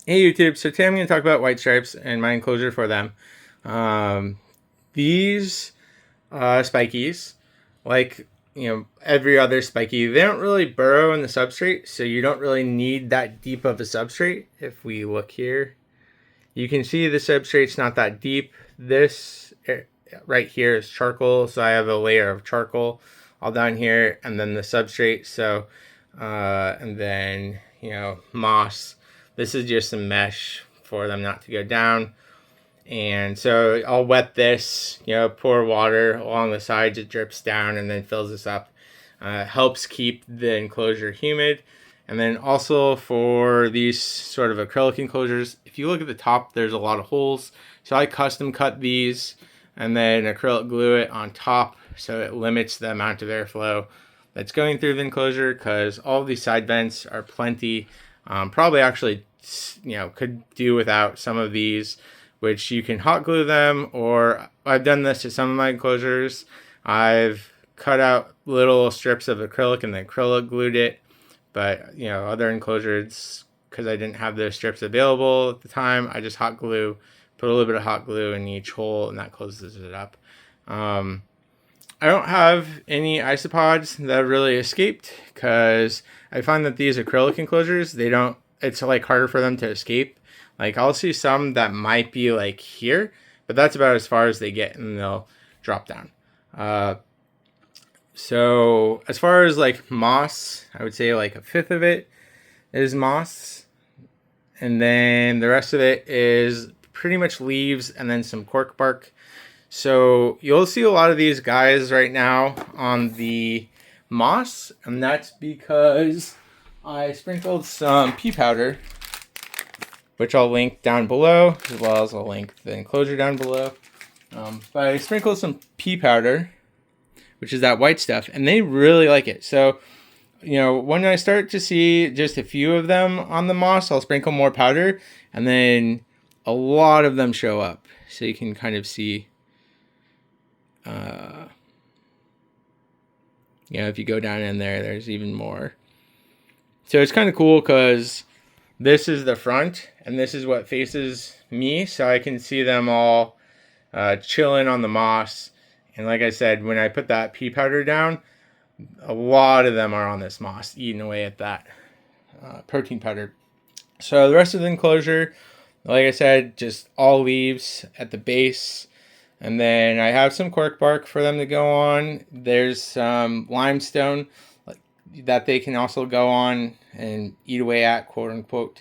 Hey YouTube, so today I'm going to talk about white stripes and my enclosure for them. Um, these spikies, like every other spiky, they don't really burrow in the substrate, so you don't really need that deep of a substrate. If we look here, you can see the substrate's not that deep. This right here is charcoal, so I have a layer of charcoal all down here, and then the substrate. So, and then moss. This is just some mesh for them not to go down. And so I'll wet this, pour water along the sides, it drips down and then fills this up. Helps keep the enclosure humid. And then also for these sort of acrylic enclosures, if you look at the top, there's a lot of holes. So I custom cut these and then acrylic glue it on top so it limits the amount of airflow that's going through the enclosure, because all of these side vents are plenty. Probably actually, could do without some of these, which you can hot glue them, or I've done this to some of my enclosures. I've cut out little strips of acrylic and then acrylic glued it. But other enclosures, because I didn't have those strips available at the time, I just hot glue, put a little bit of hot glue in each hole, and that closes it up. I don't have any isopods that have really escaped, because I find that these acrylic enclosures, they don't, it's like harder for them to escape. Like I'll see some that might be like here, but that's about as far as they get, and they'll drop down. So as far as like moss, I would say like a fifth of it is moss, and then the rest of it is pretty much leaves and then some cork bark. So you'll see a lot of these guys right now on the moss, and that's because I sprinkled some pea powder, which I'll link down below, as well as I'll link the enclosure down below. But I sprinkled some pea powder, which is that white stuff, and they really like it. So, when I start to see just a few of them on the moss, I'll sprinkle more powder, and then a lot of them show up. So you can kind of see, if you go down in there, there's even more. So it's kind of cool because this is the front, and this is what faces me, so I can see them all chilling on the moss. And like I said, when I put that pea powder down, a lot of them are on this moss, eating away at that protein powder. So the rest of the enclosure, like I said, just all leaves at the base. And then I have some cork bark for them to go on. There's some limestone that they can also go on and eat away at, quote unquote.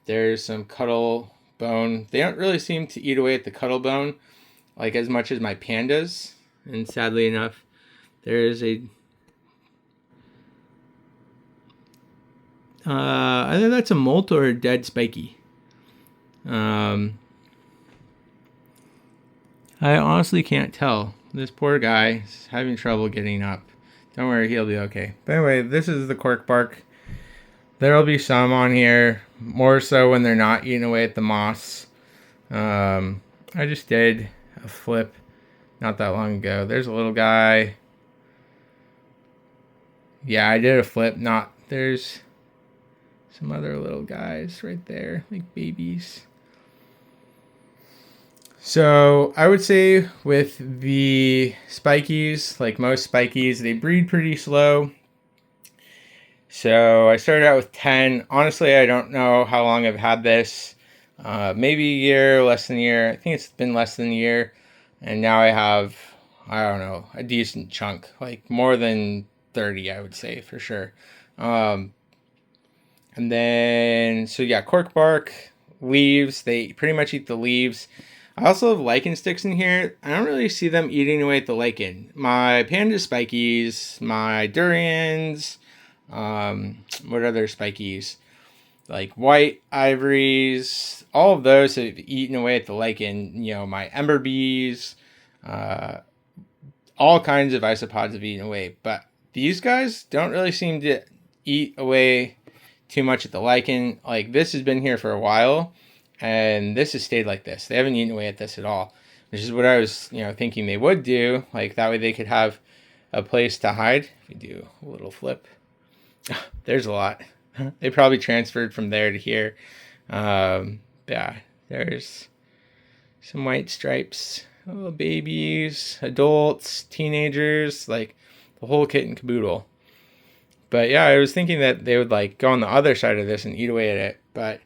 There's some cuttle bone. They don't really seem to eat away at the cuttle bone like as much as my pandas. And sadly enough, there is a either that's a molt or a dead spiky. I honestly can't tell. This poor guy is having trouble getting up. Don't worry, he'll be okay. But anyway, this is the cork bark. There'll be some on here, more so when they're not eating away at the moss. I just did a flip not that long ago. There's a little guy. Yeah, I did a flip. There's some other little guys right there, like babies. So I would say with the spikies, like most spikies, they breed pretty slow. So I started out with 10. Honestly, I don't know how long I've had this. Maybe a year, less than a year. I think it's been less than a year. And now I have, I don't know, a decent chunk. Like more than 30, I would say, for sure. And then, so yeah, cork bark, leaves. They pretty much eat the leaves. I also have lichen sticks in here. I don't really see them eating away at the lichen. My panda spikies, my durians, what other spikies? Like white ivories, all of those have eaten away at the lichen. My ember bees, all kinds of isopods have eaten away. But these guys don't really seem to eat away too much at the lichen. Like this has been here for a while, and this has stayed like this. They haven't eaten away at this at all, which is what I was, thinking they would do. Like that way they could have a place to hide. If we do a little flip, there's a lot. They probably transferred from there to here. Yeah, there's some white stripes, little babies, adults, teenagers, like the whole kit and caboodle. But yeah, I was thinking that they would like go on the other side of this and eat away at it.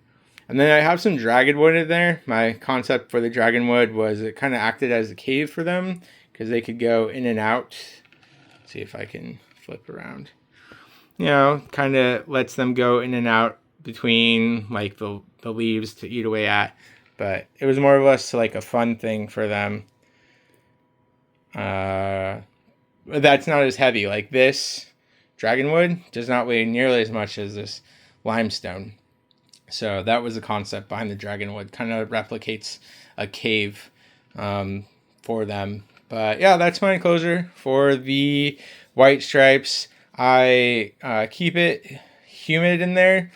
And then I have some dragonwood in there. My concept for the dragonwood was it kind of acted as a cave for them because they could go in and out. Let's see if I can flip around. You know, kind of lets them go in and out between like the leaves to eat away at. But it was more or less like a fun thing for them. That's not as heavy. Like this dragonwood does not weigh nearly as much as this limestone. So that was the concept behind the dragonwood. Kind of replicates a cave for them. But yeah, that's my enclosure for the white stripes. I keep it humid in there.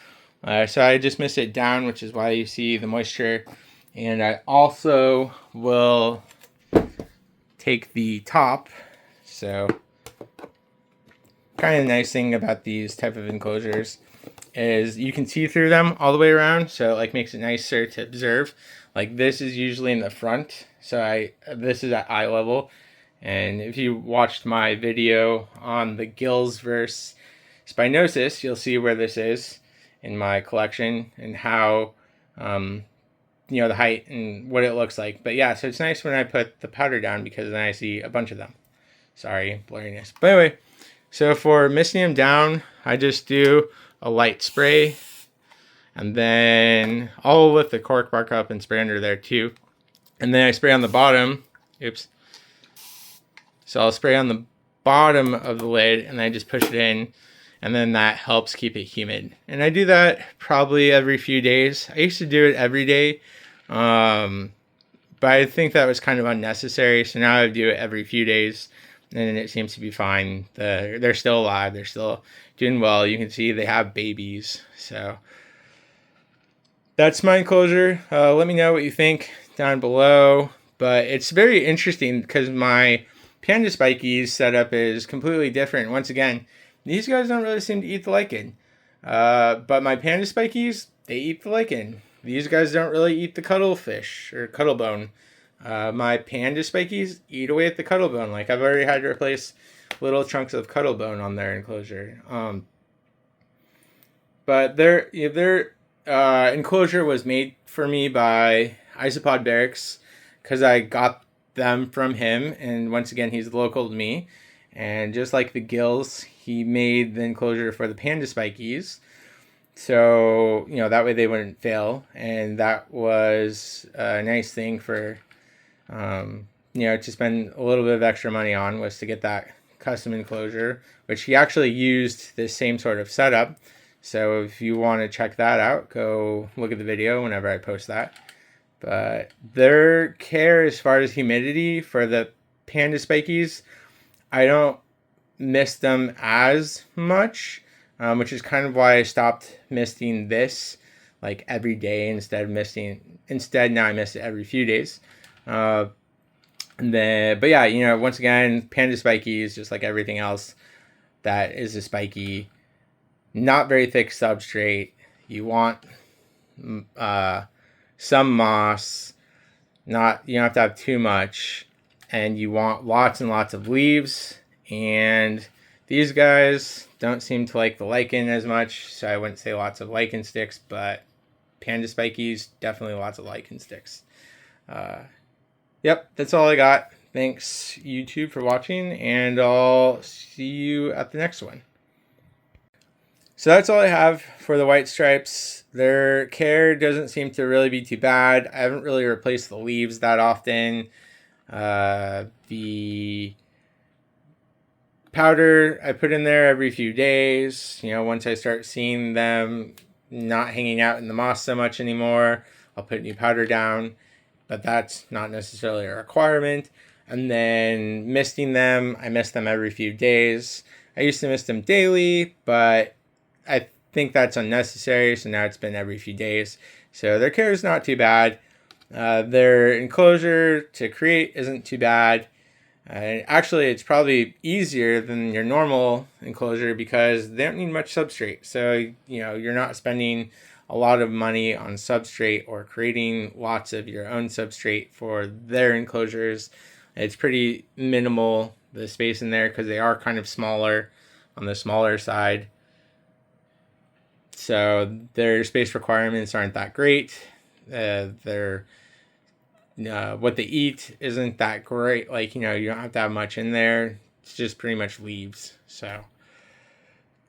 So I just mist it down, which is why you see the moisture. And I also will take the top. So kind of nice thing about these type of enclosures is you can see through them all the way around, so it like makes it nicer to observe. Like this is usually in the front, so this is at eye level. And if you watched my video on the gills versus spinosis, you'll see where this is in my collection and how you know, the height and what it looks like. But yeah, so it's nice when I put the powder down because then I see a bunch of them. Sorry, blurriness. But anyway, so for misting them down, I just do a light spray, and then I'll lift the cork bark up and spray under there too. And then I spray on the bottom. Oops. So I'll spray on the bottom of the lid, and I just push it in, and then that helps keep it humid. And I do that probably every few days. I used to do it every day, but I think that was kind of unnecessary. So now I do it every few days, and it seems to be fine. They're still alive. They're still doing well. You can see they have babies. So that's my enclosure. Let me know what you think down below. But it's very interesting because my Panda Spikey's setup is completely different. Once again, these guys don't really seem to eat the lichen. But my Panda Spikeys, they eat the lichen. These guys don't really eat the cuttlefish or cuttlebone. My Panda Spikies eat away at the cuttlebone. Like I've already had to replace little chunks of cuttlebone on their enclosure. But their enclosure was made for me by Isopod Barracks because I got them from him. And once again, he's local to me. And just like the gills, he made the enclosure for the Panda Spikies. So, you know, that way they wouldn't fail. And that was a nice thing for, you know, to spend a little bit of extra money on, was to get that custom enclosure, which he actually used this same sort of setup. So if you want to check that out, go look at the video whenever I post that. But their care as far as humidity for the Panda Spikies, I don't miss them as much, which is kind of why I stopped misting this like every day instead now I miss it every few days. But yeah, you know, once again, Panda Spikey is just like everything else that is a spiky. Not very thick substrate. You want some moss. You don't have to have too much. And you want lots and lots of leaves. And these guys don't seem to like the lichen as much. So I wouldn't say lots of lichen sticks. But Panda Spikies, definitely lots of lichen sticks. Yep, that's all I got. Thanks, YouTube, for watching. And I'll see you at the next one. So that's all I have for the white stripes. Their care doesn't seem to really be too bad. I haven't really replaced the leaves that often. The powder I put in there every few days. You know, once I start seeing them not hanging out in the moss so much anymore, I'll put new powder down. But that's not necessarily a requirement. And then misting them, I mist them every few days. I used to mist them daily, but I think that's unnecessary, so now it's been every few days. So their care is not too bad. Their enclosure to create isn't too bad. Actually, it's probably easier than your normal enclosure because they don't need much substrate. So, you know, you're not spending a lot of money on substrate or creating lots of your own substrate for their enclosures. It's pretty minimal, the space in there, because they are kind of smaller, on the smaller side. So their space requirements aren't that great. Their what they eat isn't that great. Like, you don't have to have much in there. It's just pretty much leaves. So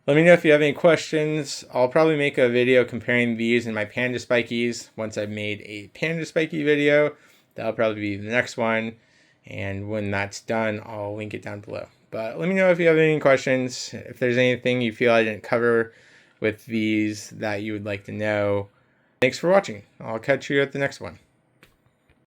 let me know if you have any questions. I'll probably make a video comparing these and my panda spikies. Once I've made a panda spiky video, that'll probably be the next one. And when that's done, I'll link it down below. But let me know if you have any questions. If there's anything you feel I didn't cover with these that you would like to know. Thanks for watching. I'll catch you at the next one.